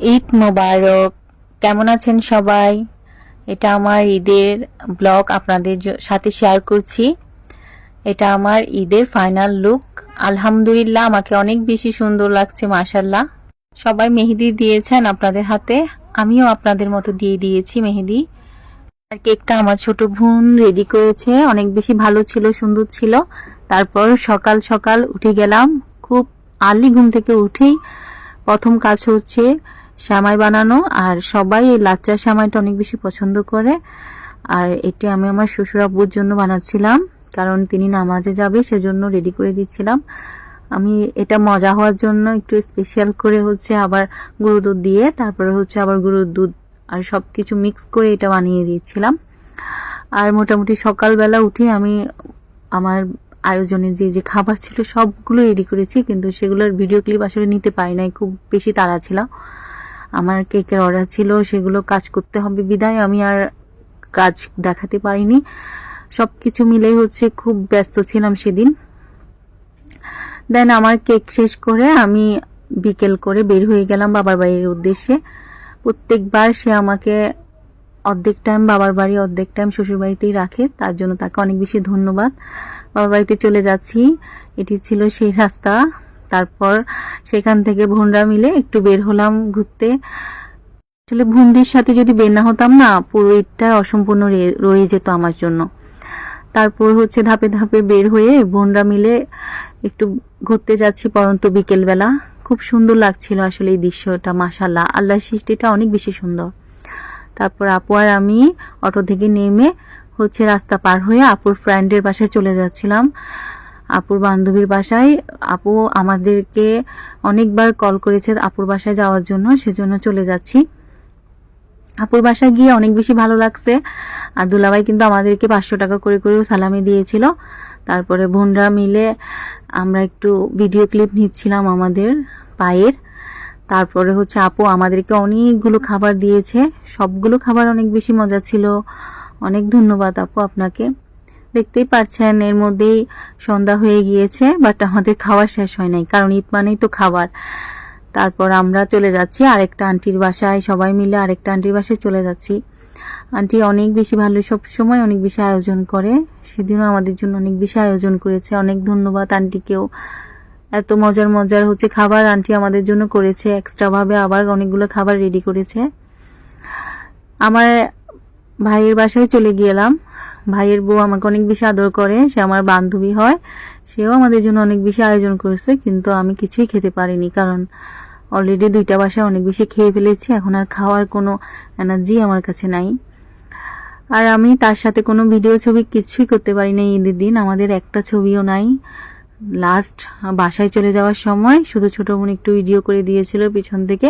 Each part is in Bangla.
ঈদ মোবারক। কেমন আছেন সবাই? এটা আমার ঈদের ব্লগ আপনাদের সাথে শেয়ার করছি। এটা আমার ঈদের ফাইনাল লুক। আলহামদুলিল্লাহ, আমাকে অনেক বেশি সুন্দর লাগছে মাশাআল্লাহ। সবাই মেহেদি দিয়েছেন আপনাদের হাতে, আমিও আপনাদের মতো দিয়ে দিয়েছি মেহেদি। আর কেকটা আমার ছোট বোন রেডি করেছে, অনেক বেশি ভালো ছিল, সুন্দর ছিল। তারপর সকাল সকাল উঠে গেলাম, খুব আর্লি ঘুম থেকে উঠেই প্রথম কাজ হচ্ছে সেমাই বানানো। আর সবাই এই লাচ্চা সেমাইটা অনেক বেশি পছন্দ করে। আর এটি আমি আমার শ্বশুর আব্বুর জন্য বানাচ্ছিলাম, কারণ তিনি নামাজে যাবে, সেজন্য রেডি করে দিচ্ছিলাম। আমি এটা মজা হওয়ার জন্য একটু স্পেশাল করে হচ্ছে আবার গুঁড়ো দুধ দিয়ে, তারপরে হচ্ছে আবার গুঁড়ো দুধ আর সব কিছু মিক্স করে এটা বানিয়ে দিয়েছিলাম। আর মোটামুটি সকালবেলা উঠে আমি আমার আয়োজনে যে যে খাবার ছিল সবগুলো রেডি করেছি, কিন্তু সেগুলোর ভিডিও ক্লিপ আসলে নিতে পারি নাই, খুব বেশি তাড়া ছিল। আমার কেকের অর্ডার ছিল, সেগুলো কাজ করতে হবে বিদায় আমি আর কাজ দেখাতে পারিনি। সব কিছু মিলেই হচ্ছে খুব ব্যস্ত ছিলাম সেদিন। দেন আমার কেক শেষ করে আমি বিকেল করে বের হয়ে গেলাম বাবার বাড়ির উদ্দেশ্যে। প্রত্যেকবার সে আমাকে অর্ধেক টাইম বাবার বাড়ি, অর্ধেক টাইম শ্বশুর বাড়িতেই রাখে, তার জন্য তাকে অনেক বেশি ধন্যবাদ। বাবার বাড়িতে চলে যাচ্ছি, এটি ছিল সেই রাস্তা। তারপর সেখান থেকে বোনরা মিলে একটু বের হলাম ঘুরতে। আসলে বোনদের সাথে যদি বের না হতাম না, পুরো ঈদটা অসম্পূর্ণ রয়ে যেত আমার জন্য। তারপর হচ্ছে ধাপে ধাপে বের হয়ে বোনরা মিলে একটু ঘুরতে যাচ্ছি পরন্ত বিকেলবেলা। খুব সুন্দর লাগছিল আসলে এই দৃশ্যটা, মাশাআল্লাহ, আল্লাহর সৃষ্টিটা অনেক বেশি সুন্দর। তারপর আপু আর আমি অটো থেকে নেমে হচ্ছে রাস্তা পার হয়ে আপুর ফ্রেন্ডের বাসায় চলে যাচ্ছিলাম, আপুর বান্ধবীর বাসায়। আপু আমাদেরকে অনেকবার কল করেছে আপুর বাসায় যাওয়ার জন্য, সেজন্য চলে যাচ্ছি। আপুর বাসায় গিয়ে অনেক বেশি ভালো লাগছে। আর দুলাভাই কিন্তু আমাদেরকে 500 টাকা করে করেও সালামি দিয়েছিল। তারপরে বোনরা মিলে আমরা একটু ভিডিও ক্লিপ নিচ্ছিলাম আমাদের পায়ের। তারপরে হচ্ছে আপু আমাদেরকে অনেকগুলো খাবার দিয়েছে, সবগুলো খাবার অনেক বেশি মজা ছিল। অনেক ধন্যবাদ আপু আপনাকে। দেখতেই পাচ্ছেন এর মধ্যেই সন্ধ্যা হয়ে গিয়েছে, বাট আমাদের খাওয়া শেষ হয় নাই, কারণ ঈদ মানেই তো খাবার। তারপর আমরা চলে যাচ্ছি আরেকটা আন্টির বাসায়, সবাই মিলে আরেকটা আন্টির বাসায় চলে যাচ্ছি। আন্টি অনেক বেশি ভালো, সব সময় অনেক বেশি আয়োজন করে, সেদিনও আমাদের জন্য অনেক বেশি আয়োজন করেছে। অনেক ধন্যবাদ আন্টিকেও। এত মজার মজার হচ্ছে খাবার আন্টি আমাদের জন্য করেছে, এক্সট্রা ভাবে আবার অনেকগুলো খাবার রেডি করেছে। আমার ভাইয়ের বাসায় চলে গেলাম। ভাইয়ের বউ আমাকে অনেক বেশি আদর করে, সে আমার বান্ধবী হয়, সেও আমাদের জন্য অনেক বেশি আয়োজন করেছে, কিন্তু আমি কিছুই খেতে পারিনি, কারণ অলরেডি 2টা বাসায় অনেক বেশি খেয়ে ফেলেছি, এখন আর খাওয়ার কোনো এনার্জি আমার কাছে নাই। আর আমি তার সাথে কোনো ভিডিও ছবি কিছুই করতে পারি না ঈদের দিন, আমাদের একটা ছবিও নাই। লাস্ট বাসায় চলে যাওয়ার সময় শুধু ছোট বোন একটু ভিডিও করে দিয়েছিল পিছন থেকে,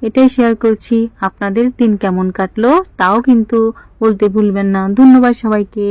এটাই শেয়ার করছি। আপনাদের দিন কেমন কাটলো তাও কিন্তু বলতে ভুলবেন না। ধন্যবাদ সবাইকে।